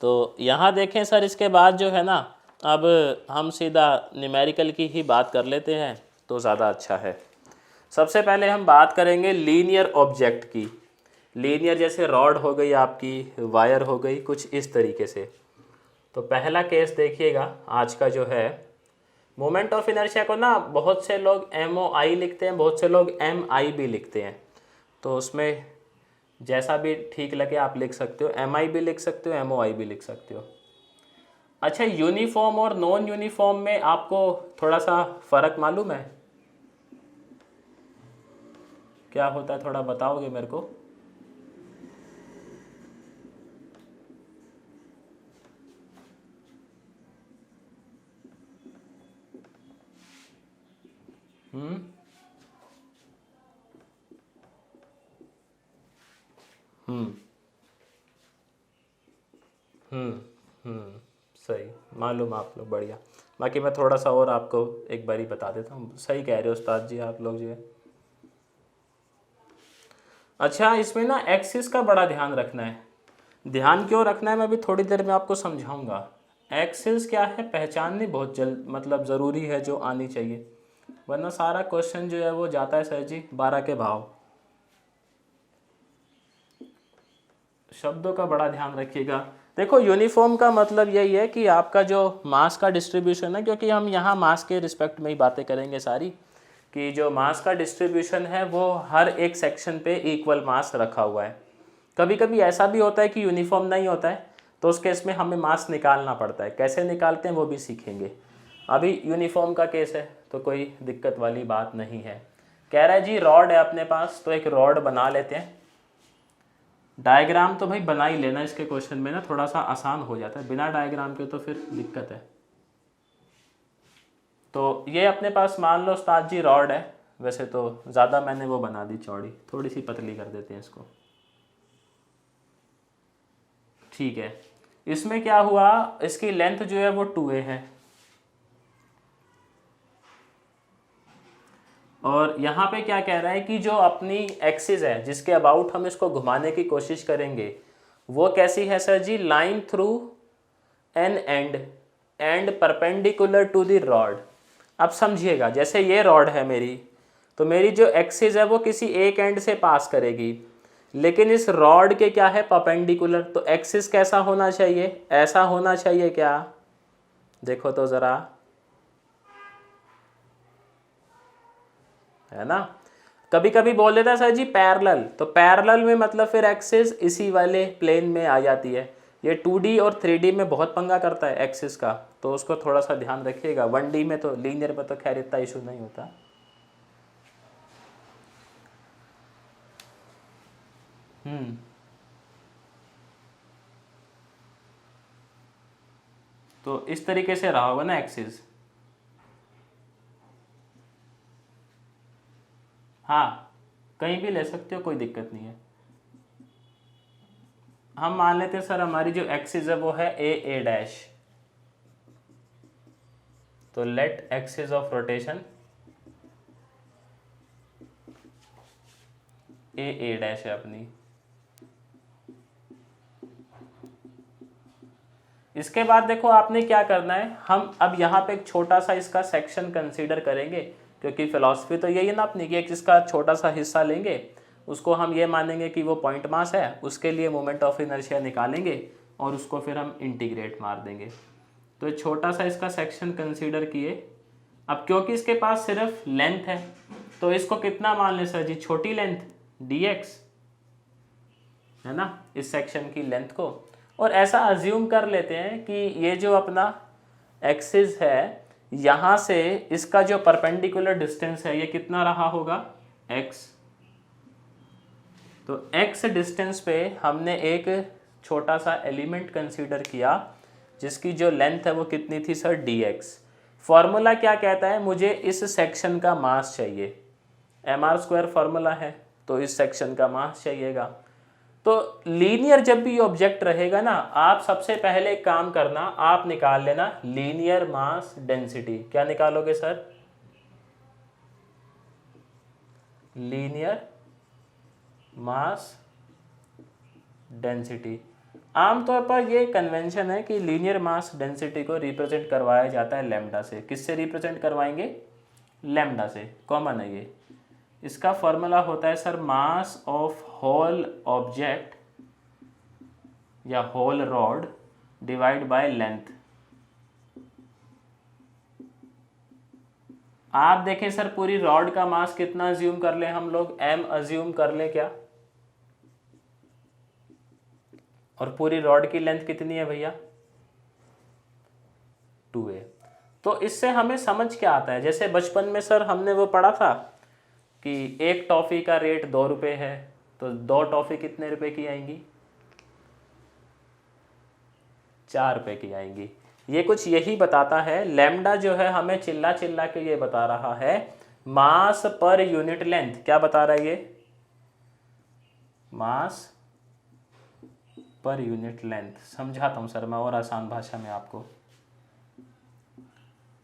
तो यहाँ देखें सर, इसके बाद जो है ना, अब हम सीधा न्यूमेरिकल की ही बात कर लेते हैं तो ज़्यादा अच्छा है। सबसे पहले हम बात करेंगे लीनियर ऑब्जेक्ट की। लीनियर जैसे रॉड हो गई आपकी, वायर हो गई, कुछ इस तरीके से। तो पहला केस देखिएगा आज का जो है, मोमेंट ऑफ इनर्शिया को ना बहुत से लोग MOI लिखते हैं, बहुत से लोग MI भी लिखते हैं। तो उसमें जैसा भी ठीक लगे आप लिख सकते हो, MI भी लिख सकते हो, MOI भी लिख सकते हो। अच्छा, यूनिफॉर्म और नॉन यूनिफॉर्म में आपको थोड़ा सा फ़र्क मालूम है? क्या होता है, थोड़ा बताओगे मेरे को? हम्म हम्म हम्म हम्म सही, मालूम आप लोग, बढ़िया। बाकी मैं थोड़ा सा और आपको एक बारी बता देता हूँ। सही कह रहे हो उस्ताद जी आप लोग जो है। अच्छा, इसमें ना एक्सिस का बड़ा ध्यान रखना है। ध्यान क्यों रखना है मैं अभी थोड़ी देर में आपको समझाऊंगा। एक्सिस क्या है पहचाननी बहुत जल्द मतलब ज़रूरी है, जो आनी चाहिए, वरना सारा क्वेश्चन जो है वो जाता है सर जी 12 के भाव। शब्दों का बड़ा ध्यान रखिएगा। देखो, यूनिफॉर्म का मतलब यही है कि आपका जो मास का डिस्ट्रीब्यूशन है, क्योंकि हम यहाँ मास के रिस्पेक्ट में ही बातें करेंगे सारी, कि जो मास का डिस्ट्रीब्यूशन है वो हर एक सेक्शन पे इक्वल मास रखा हुआ है। कभी कभी ऐसा भी होता है कि यूनिफॉर्म नहीं होता है, तो उस केस में हमें मास निकालना पड़ता है। कैसे निकालते हैं वो भी सीखेंगे। अभी यूनिफॉर्म का केस है तो कोई दिक्कत वाली बात नहीं है। कह रहा है जी रॉड है अपने पास, तो एक रॉड बना लेते हैं। डायग्राम तो भाई बना ही लेना, इसके क्वेश्चन में ना थोड़ा सा आसान हो जाता है, बिना डायग्राम के तो फिर दिक्कत है। तो ये अपने पास मान लो उस्ताद जी रॉड है। वैसे तो ज़्यादा मैंने वो बना दी चौड़ी, थोड़ी सी पतली कर देते हैं इसको। ठीक है, इसमें क्या हुआ, इसकी लेंथ जो है वो 2a है, और यहाँ पे क्या कह रहा है कि जो अपनी एक्सिस है जिसके अबाउट हम इसको घुमाने की कोशिश करेंगे, वो कैसी है sir ji, line through N and perpendicular to the rod. अब समझिएगा, जैसे ये रॉड है मेरी, तो मेरी जो एक्सिस है वो किसी एक एंड से पास करेगी, लेकिन इस रॉड के क्या है, परपेंडिकुलर। तो एक्सिस कैसा होना चाहिए, ऐसा होना चाहिए क्या? देखो तो ज़रा, है ना। कभी कभी बोल देता है सर जी पैरेलल, तो पैरेलल में मतलब फिर एक्सिस इसी वाले प्लेन में आ जाती है। ये 2D और 3D में बहुत पंगा करता है एक्सिस का, तो उसको थोड़ा सा ध्यान रखिएगा। 1D में तो, लीनियर में तो खैर इतना इशू नहीं होता। हम्म तो इस तरीके से रहा होगा ना एक्सिस। हाँ, कहीं भी ले सकते हो, कोई दिक्कत नहीं है। हम मान लेते हैं सर हमारी जो एक्सिस है वो है ए डैश, तो let axis of rotation A dash है अपनी। इसके बाद देखो आपने क्या करना है, हम अब यहाँ पे एक छोटा सा इसका सेक्शन कंसीडर करेंगे, क्योंकि फिलॉसफी तो यही है ना अपनी, कि एक इसका छोटा सा हिस्सा लेंगे, उसको हम ये मानेंगे कि वो पॉइंट मास है, उसके लिए मोमेंट ऑफ इनर्शिया निकालेंगे और उसको फिर हम इंटीग्रेट मार देंगे। तो छोटा सा इसका सेक्शन कंसीडर किए। अब क्योंकि इसके पास सिर्फ लेंथ है, तो इसको कितना मान लें सर जी, छोटी लेंथ dx, है ना, इस सेक्शन की लेंथ को। और ऐसा अज्यूम कर लेते हैं कि ये जो अपना एक्सिस है, यहाँ से इसका जो परपेंडिकुलर डिस्टेंस है ये कितना रहा होगा, x। तो x डिस्टेंस पे हमने एक छोटा सा एलिमेंट कंसीडर किया जिसकी जो लेंथ है वो कितनी थी सर, dx। फॉर्मूला क्या कहता है, मुझे इस सेक्शन का मास चाहिए, mr² फॉर्मूला है, तो इस सेक्शन का मास चाहिएगा। तो लीनियर जब भी ऑब्जेक्ट रहेगा ना, आप सबसे पहले एक काम करना, आप निकाल लेना लीनियर मास डेंसिटी। क्या निकालोगे सर, लीनियर मास डेंसिटी। आमतौर पर ये कन्वेंशन है कि लीनियर मास डेंसिटी को रिप्रेजेंट करवाया जाता है लैम्डा से। किससे रिप्रेजेंट करवाएंगे? लैम्डा से, कॉमन है ये। इसका फॉर्मूला होता है sir mass of whole object या whole rod divide by length. आप देखें सर पूरी रॉड का मास कितना अज्यूम कर लें हम लोग? m अज्यूम कर लें क्या? और पूरी रॉड की लेंथ कितनी है भैया? 2a। तो इससे हमें समझ क्या आता है, जैसे बचपन में सर हमने वो पढ़ा था कि एक टॉफी का रेट 2 रुपये है, तो 2 टॉफी कितने रुपए की आएंगी? 4 रुपए की आएंगी। ये कुछ यही बताता है। लैम्डा जो है हमें चिल्ला चिल्ला के ये बता रहा है मास पर यूनिट लेंथ। क्या बता रहा है ये? मास पर यूनिट लेंथ। समझाता हूँ सर मैं और आसान भाषा में आपको।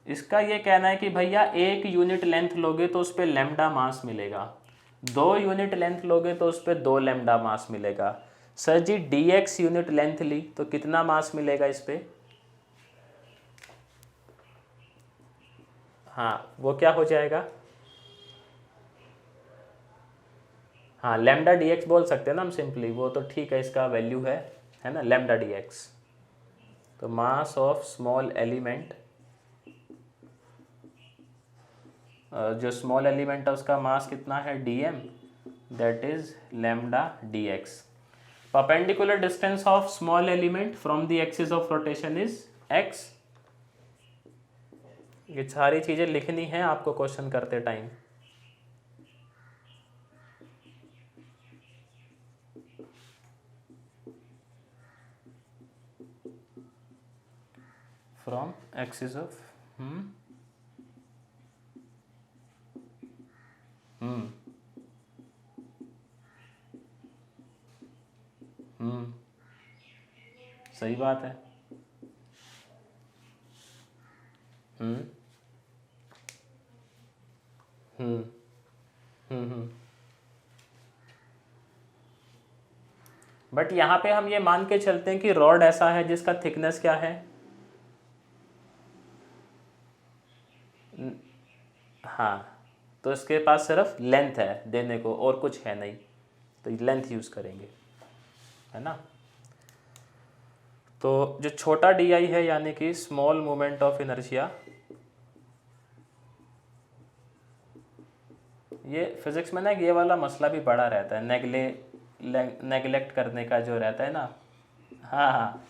इसका ये कहना है कि भैया 1 यूनिट लेंथ लोगे तो उस पर लैम्डा मास मिलेगा, 2 यूनिट लेंथ लोगे तो उस पर 2 लैम्डा मास मिलेगा। सर जी dx यूनिट लेंथ ली तो कितना मास मिलेगा इस पे? हाँ वो क्या हो जाएगा? हाँ लैम्डा dx बोल सकते हैं ना हम सिंपली, वो तो ठीक है, इसका वैल्यू है ना लैम्डा dx। तो मास ऑफ स्मॉल एलिमेंट, जो स्मॉल एलिमेंट है उसका मास कितना है? dm, that is lambda dx। Perpendicular distance of small element from the axis of rotation is x। ये सारी चीजें लिखनी है आपको क्वेश्चन करते टाइम। फ्रॉम एक्सिस ऑफ सही बात है। हम्म हम्म हम्म। बट यहाँ पे हम ये मान के चलते हैं कि रॉड ऐसा है जिसका थिकनेस क्या है? हाँ, तो इसके पास सिर्फ लेंथ है देने को और कुछ है नहीं, तो लेंथ यूज करेंगे, है ना। तो जो छोटा डी आई है यानी कि स्मॉल मोमेंट ऑफ इनर्शिया, ये फिजिक्स में ना ये वाला मसला भी बड़ा रहता है, नेगलेक्ट करने का जो रहता है ना। हाँ हाँ,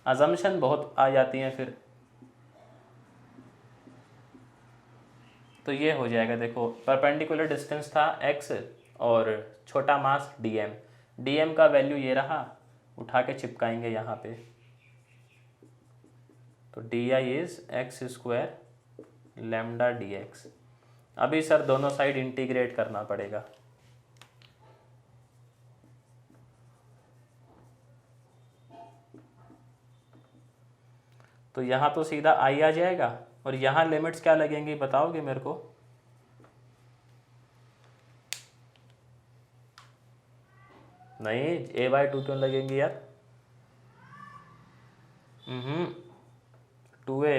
अजम्पशन बहुत आ जाती हैं फिर। तो ये हो जाएगा, देखो परपेंडिकुलर डिस्टेंस था x और छोटा मास dm का वैल्यू ये रहा, उठा के चिपकाएंगे यहाँ पे। तो D I is x square lambda dx। अभी सर दोनों साइड इंटीग्रेट करना पड़ेगा। तो यहाँ तो सीधा आई आ जाएगा, और यहाँ लिमिट्स क्या लगेंगी बताओगे मेरे को? नहीं, a/2 क्यों लगेंगी यार? 2a।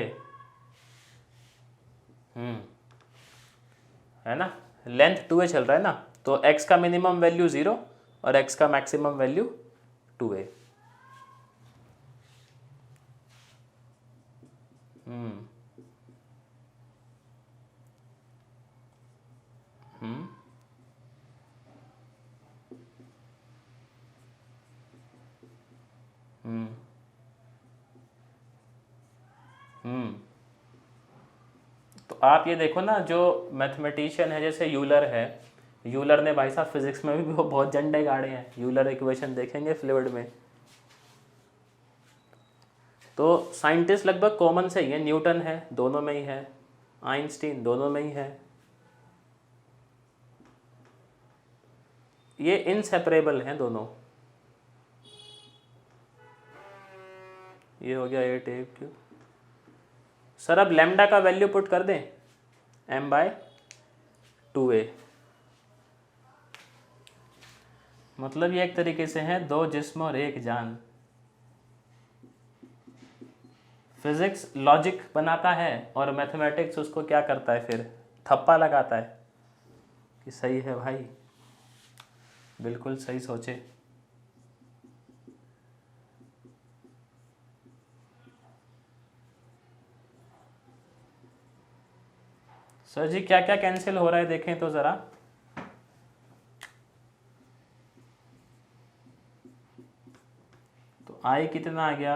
है ना, लेंथ 2a चल रहा है ना, तो x का मिनिमम वैल्यू 0 और x का मैक्सिमम वैल्यू 2a। तो आप ये देखो ना, जो मैथमेटिशियन है जैसे यूलर है, यूलर ने भाई साहब फिजिक्स में भी बहुत झंडे गाड़े हैं। यूलर इक्वेशन देखेंगे फ्लूइड में, तो साइंटिस्ट लगभग कॉमन से ही है। न्यूटन है, दोनों में ही है, आइंस्टीन दोनों में ही है। ये इनसेपरेबल हैं दोनों। ये हो गया 8a³। सर अब लैम्डा का वैल्यू पुट कर दें, m/2a। मतलब ये एक तरीके से है 2 जिस्म और 1 जान। फिजिक्स लॉजिक बनाता है और मैथमेटिक्स उसको क्या करता है, फिर थप्पा लगाता है कि सही है भाई, बिल्कुल सही सोचे। सर जी क्या क्या कैंसिल हो रहा है देखें तो ज़रा। तो आई कितना आ गया,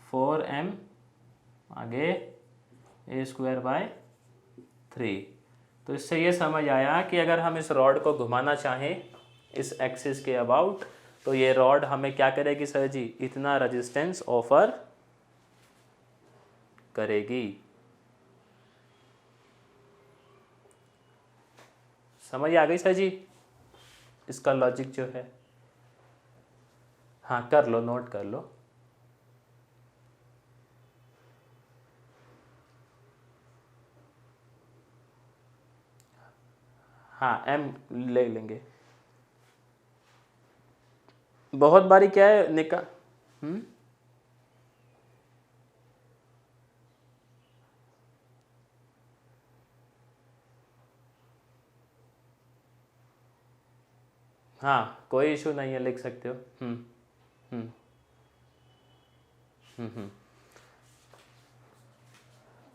4m, आगे a²/3। तो इससे ये समझ आया कि अगर हम इस रॉड को घुमाना चाहें इस एक्सिस के अबाउट, तो ये रॉड हमें क्या करेगी सर जी, इतना रेजिस्टेंस ऑफर करेगी। समझ आ गई सर जी इसका लॉजिक जो है। हाँ कर लो, नोट कर लो। हाँ m ले लेंगे। बहुत बारी क्या है हाँ कोई इशू नहीं है, लिख सकते हो। हम्म।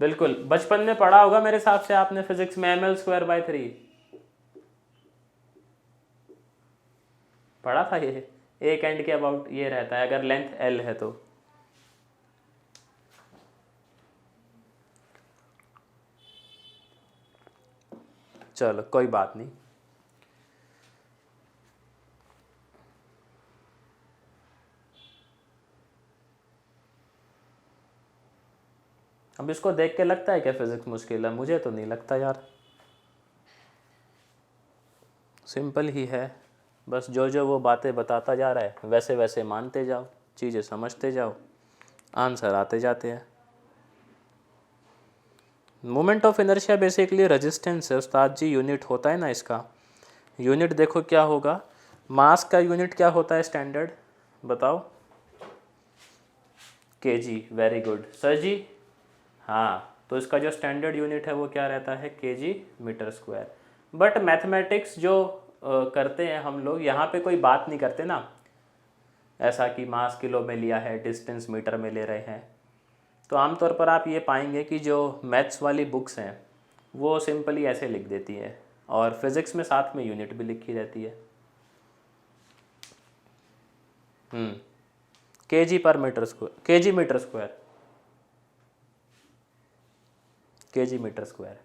बिल्कुल बचपन में पढ़ा होगा मेरे हिसाब से आपने फिजिक्स में ml²/3 पढ़ा था। ये एक एंड के अबाउट ये रहता है अगर लेंथ l है तो। चलो कोई बात नहीं। अब इसको देख के लगता है क्या फिजिक्स मुश्किल है? मुझे तो नहीं लगता यार, सिंपल ही है। बस जो जो वो बातें बताता जा रहा है वैसे वैसे मानते जाओ, चीज़ें समझते जाओ, आंसर आते जाते हैं। Moment of inertia basically resistance है उस्ताद जी, यूनिट होता है ना इसका। यूनिट देखो क्या होगा, मास का यूनिट क्या होता है स्टैंडर्ड, बताओ? kg। वेरी गुड सर जी। हाँ तो इसका जो स्टैंडर्ड यूनिट है वो क्या रहता है, kg/m²। बट मैथमेटिक्स जो करते हैं हम लोग, यहाँ पे कोई बात नहीं करते ना ऐसा कि मास किलो में लिया है, डिस्टेंस मीटर में ले रहे हैं। तो आमतौर पर आप ये पाएंगे कि जो मैथ्स वाली बुक्स हैं वो सिंपली ऐसे लिख देती हैं, और फिज़िक्स में साथ में यूनिट भी लिखी रहती है। kg/m², kg/m², kg/m²।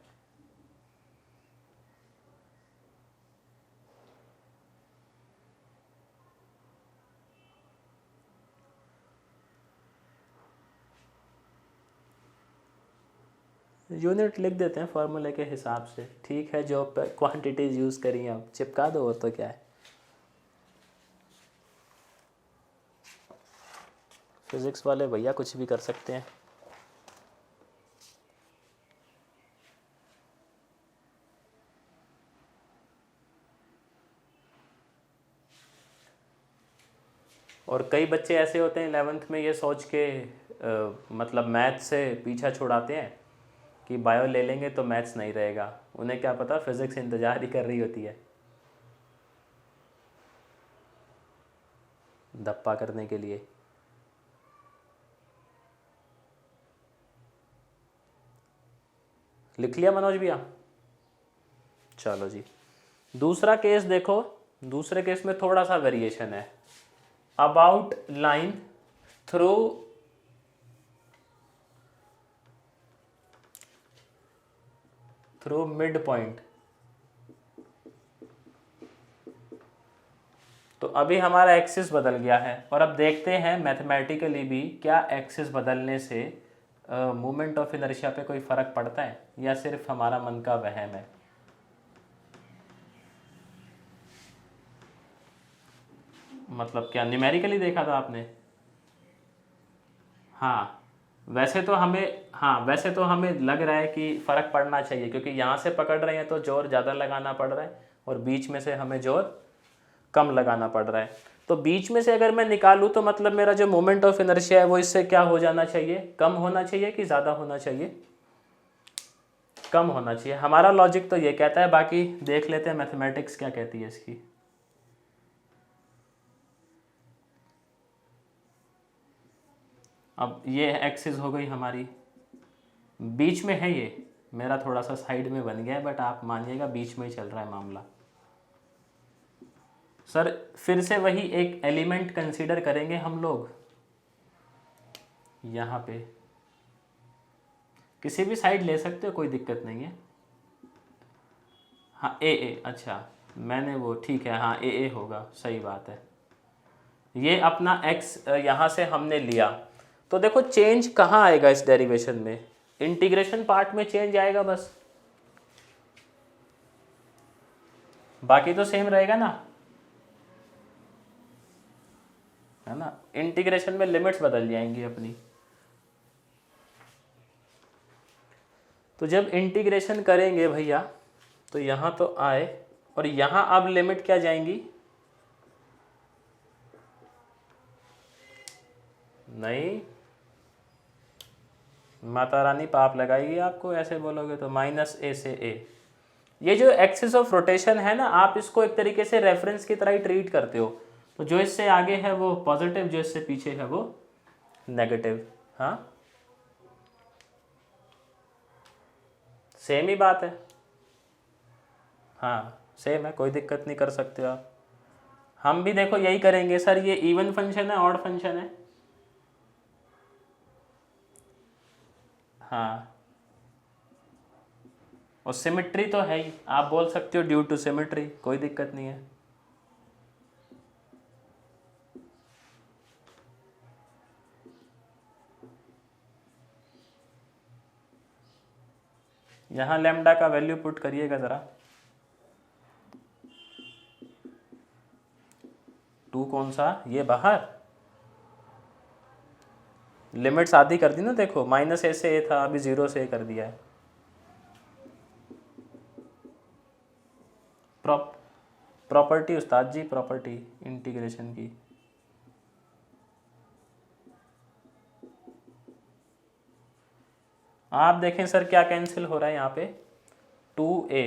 यूनिट लिख देते हैं फॉर्मूले के हिसाब से, ठीक है। जो क्वांटिटीज यूज़ करी हैं अब चिपका दो, और तो क्या है। फिज़िक्स वाले भैया कुछ भी कर सकते हैं। और कई बच्चे ऐसे होते हैं 11th में ये सोच के मतलब मैथ से पीछा छुड़ाते हैं कि बायो ले लेंगे तो मैथ्स नहीं रहेगा। उन्हें क्या पता फिज़िक्स इंतज़ार ही कर रही होती है धप्पा करने के लिए। लिख लिया मनोज भैया? चलो जी दूसरा केस देखो। दूसरे केस में थोड़ा सा वेरिएशन है। About line through mid point. तो अभी हमारा एक्सिस बदल गया है, और अब देखते हैं मैथमेटिकली भी क्या एक्सिस बदलने से मोमेंट ऑफ इनर्शिया पे कोई फ़र्क पड़ता है या सिर्फ हमारा मन का वहम है। मतलब क्या न्यूमेरिकली देखा था आपने? हाँ वैसे तो हमें लग रहा है कि फ़र्क पड़ना चाहिए, क्योंकि यहाँ से पकड़ रहे हैं तो जोर ज़्यादा लगाना पड़ रहा है और बीच में से हमें जोर कम लगाना पड़ रहा है। तो बीच में से अगर मैं निकालूँ तो मतलब मेरा जो मोमेंट ऑफ इनर्शिया है वो इससे क्या हो जाना चाहिए, कम होना चाहिए कि ज़्यादा होना चाहिए, कम होना चाहिए। हमारा लॉजिक तो ये कहता है, बाकी देख लेते हैं मैथमेटिक्स क्या कहती है इसकी। अब ये एक्सिस हो गई हमारी, बीच में है ये, मेरा थोड़ा सा साइड में बन गया है बट आप मानिएगा बीच में ही चल रहा है मामला। सर फिर से वही एक एलिमेंट कंसीडर करेंगे हम लोग यहाँ पे, किसी भी साइड ले सकते हो, कोई दिक्कत नहीं है। हाँ ए, अच्छा मैंने वो, ठीक है, हाँ ए होगा, सही बात है। ये अपना x यहाँ से हमने लिया, तो देखो चेंज कहाँ आएगा इस डेरिवेशन में, इंटीग्रेशन पार्ट में चेंज आएगा बस, बाकी तो सेम रहेगा ना, है ना। इंटीग्रेशन में लिमिट्स बदल जाएंगी अपनी। तो जब इंटीग्रेशन करेंगे भैया तो यहाँ तो आए, और यहाँ अब लिमिट क्या जाएंगी, नहीं माता रानी पाप लगाएगी आपको, ऐसे बोलोगे तो माइनस ए से ए। ये जो एक्सिस ऑफ रोटेशन है ना, आप इसको एक तरीके से रेफरेंस की तरह ही ट्रीट करते हो, तो जो इससे आगे है वो पॉजिटिव, जो इससे पीछे है वो नेगेटिव। हाँ सेम ही बात है, हाँ सेम है, कोई दिक्कत नहीं, कर सकते हो आप। हम भी देखो यही करेंगे सर, ये इवन फंक्शन है ऑड फंक्शन है, हाँ और सिमेट्री तो है ही, आप बोल सकते हो ड्यू टू सिमेट्री, कोई दिक्कत नहीं है। यहाँ लैम्डा का वैल्यू पुट करिएगा ज़रा, 2 कौन सा, ये बाहर लिमिट्स आधी कर दी ना, देखो माइनस ए से ए था, अभी 0 से ए कर दिया है। प्रॉपर्टी उस्ताद जी, प्रॉपर्टी इंटीग्रेशन की, आप देखें सर क्या कैंसिल हो रहा है यहाँ पे, 2a,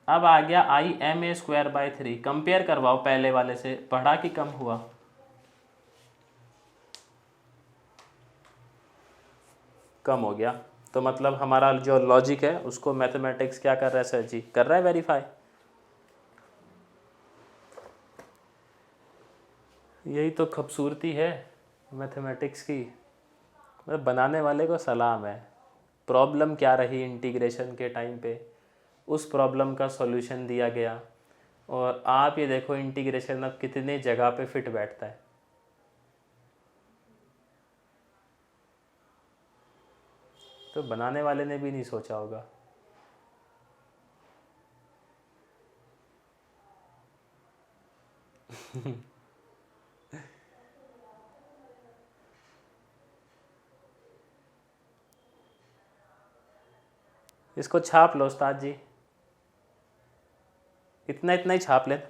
अब आ गया I M A square by 3, compare करवाओ पहले वाले से, बढ़ा कि कम हुआ, कम हो गया। तो मतलब हमारा जो लॉजिक है उसको मैथमेटिक्स क्या कर रहा है सर जी, कर रहा है वेरीफाई। यही तो खूबसूरती है मैथमेटिक्स की, मतलब बनाने वाले को सलाम है। प्रॉब्लम क्या रही इंटीग्रेशन के टाइम पे, उस प्रॉब्लम का सॉल्यूशन दिया गया, और आप ये देखो इंटीग्रेशन अब कितने जगह पे फिट बैठता है। तो बनाने वाले ने भी नहीं सोचा होगा। इसको छाप लो उस्ताद जी, इतना इतना ही छाप लें।